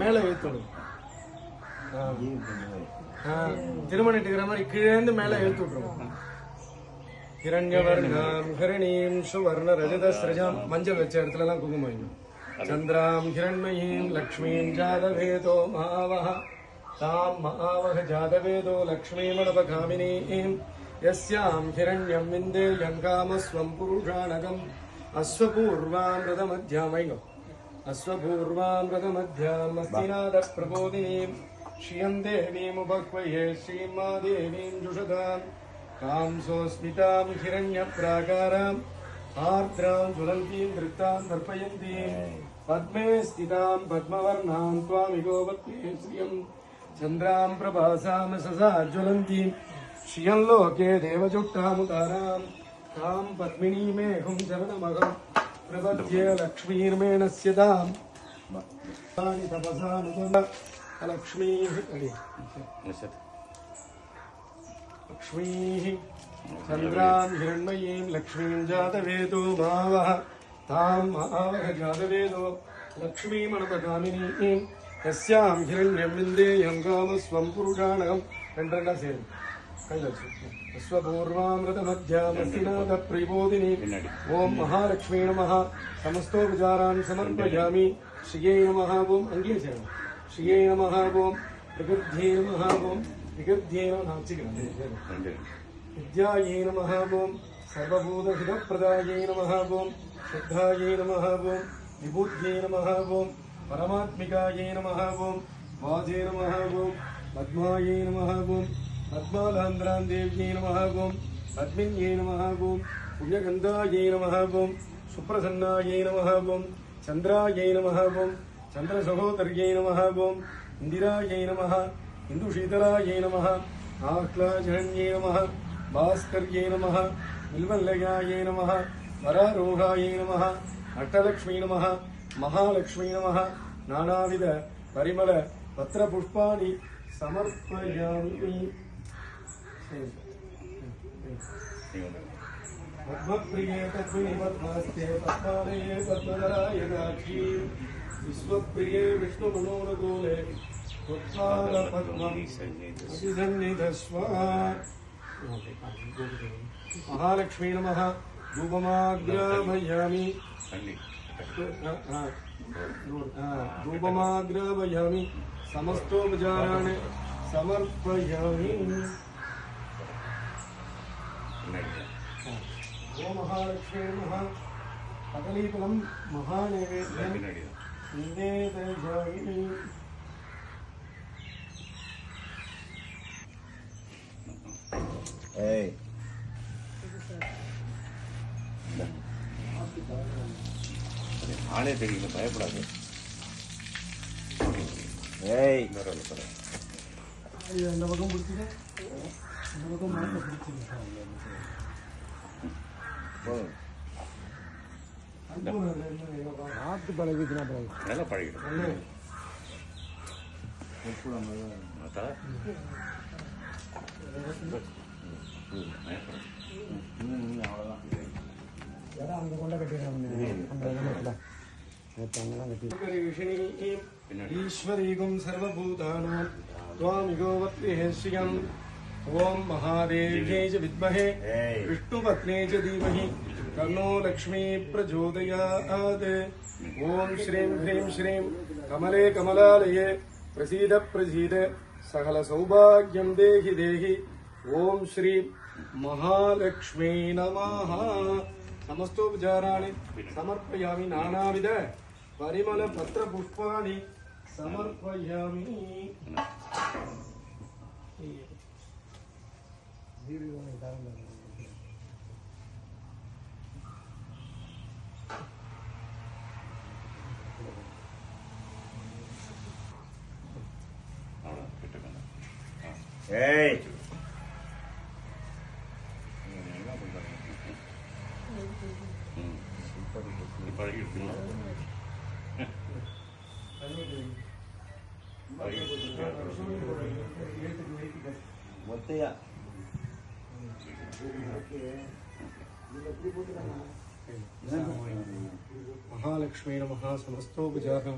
மேலே ஏற்றணும். திருமணிட்டுக்கிற மாதிரி கீழேந்து மேலே ஏற்றி விட்டுருவோம். ஹிரண்யவர்ணாம் ஹிரணீம் சுவர்ண ரஜதஸ்ரஜாம் மஞ்சள் வச்ச இடத்துல எல்லாம் குங்குமம் வைக்கணும். சந்திராம் ஹிரண்மயீம் லக்ஷ்மீம் ஜாதவேதோ மகாவஹ தாம் மகாவஹ ஜாதவேதோ லக்ஷ்மீமணபகாமினீம் யஸ்யாம் ஹிரண்யம் விந்தேயம் காமஸ்வம் புருஷாணகம் அஸ்வபூர்வாமிருதமத்யாம் வைங்கோ. அஸ்வபூர்வாமிருதமத்யாம் அஸ்திநாத பிரபோதினீம் ஸ்ரீயம் தேவீமுபக்வயே ஸ்ரீமாதேவீம் ஜுஷதாம் காம்சோஸ்மிதாம் ஹிரண்யப்ராகாராம் ஆர்த்ராம் ஜுவலந்தீம் திருத்தாம் தர்ப்பயந்தீம் பத்மே ஸ்திதாம் பத்மவர்ணாம் த்வாமிகோபத்மே ஸ்ரீயம் சந்திராம் பிரபாசாம் சசா ஜுவலந்தீம் ஸ்ரீயம் லோகே தேவஜுட்டாமுதாராம் தாம் பத்மினீமேகம் சரணமகம் பிரபத்யே லக்ஷ்மீர்மேணஸ்யதாம் தபசானுபவ லக்ஷ்மீः लक्ष्मीः चन्द्रां हिरण्मयीं लक्ष्मीं जातवेदो मावः तां मावः जातवेदो लक्ष्मीमणपगामिनीं यस्यां हिरण्यं विन्देयं कामस्वं पुरुषाणकं ரெண்டா சேரும் கைதச்சு அஸ்வபூர்வாமிருதமத்யாமஸ்திநாதப்ரபோதினி ஓம் மகாலக்ஷ்மீ நமः समस्तोपचारान् समर्पयामि श्रिये नमः ओम् अङ्गे சேரும் श्रिये नमः ओम् प्रकृध्ये नमः ओम् विकृध्ये विद्यायै नमः ओम् सर्वभूतहितप्रदायै नमः ओम् शुद्धायै नमः ओम् विभूत्यै नमः ओम् परमात्मिकायै नमः ओम् वाजे नमः ओम् पद्मायै नमः ओम् पद्मालान्द्रां देव्यै नमः ओम् पद्मिन्यै नमः ओम् पुण्यगन्धायै नमः ओम् सुप्रसन्नायै नमः ओम् चन्द्रायै नमः ओम् चन्द्रसहोदर्यै नमः ओम् इन्दिरायै नमः इन्दुशीतलायै नमः आह्लादजनन्यै नमः भास्कर्यै नमः बिल्वल्लयायै नमः वरारोहायै नमः अष्टलक्ष्मी नमः महालक्ष्मी नमः नानाविध परिमल पत्रपुष्पाणि समर्पयामि पद्मप्रिये पद्मिनि पद्मास्ते पद्मालये पद्मधराय दाक्षी विश्वप्रिये विष्णुमनोरगोले महालक्ष्मी नमः धूपमाग्रापयामि धूपमाग्रापयामि समस्तोपचाराणि समर्पयामि ओ महालक्ष्मी नमः कदलीफलं महानैवेद्यं निवेदयामि ஆனே தெரியும் பயப்படாது. அந்த பக்கம் பிடிச்சிட்டு அந்த பக்கம் மரத்தை பிடிச்சிருக்கேன். ஆத்து பழகிச்சுனா நல்லா பழகிடும். அங்க கொண்ட கட்டிடுறாங்க. ईश्वरीगुं सर्वभूतानां त्वामिगोवत्रिः श्रियम् ॐ महादेव्यै च विद्महे विष्णुपत्न्यै च धीमहि तन्नो लक्ष्मी प्रचोदयात् ॐ श्रीं ह्रीं श्रीं कमले कमलालये प्रसीद प्रसीद सकलसौभाग्यं देहि देहि ॐ श्री महालक्ष्मी नमः समस्तोपचाराणि समर्पयामि नानाविध परिमल पत्र पुष्पाणि समर्पयामि महालक्ष्मी नमः समस्तोपचारः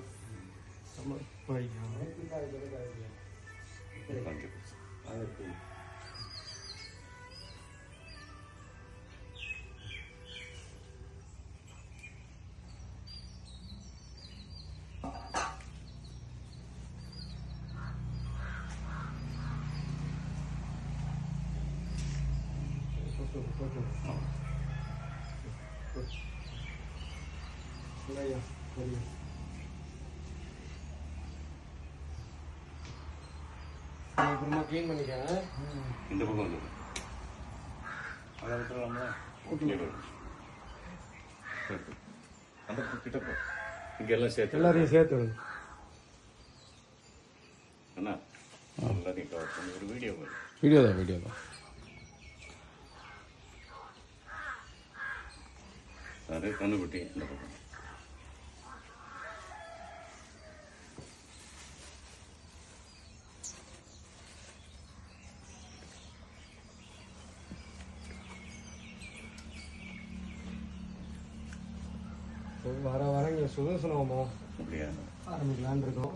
கொஞ்சம் அப்புறமா க்ளீன் பண்ணிக்க. இந்த பக்கம் வந்து அதை விட்டுலாமா? அந்த கிட்ட போ. இங்கெல்லாம் சேர்த்து எல்லாரையும் சேர்த்து விடுங்க. அண்ணா எல்லாத்தையும் கவர் பண்ணி ஒரு வீடியோ போடு. வீடியோ தான் அது கண்ணுக்குட்டி இந்த பக்கம் வர வர இங்கே சுதர்சனமா அப்படியா ஆரம்பிக்கலான்னு இருக்கோம்.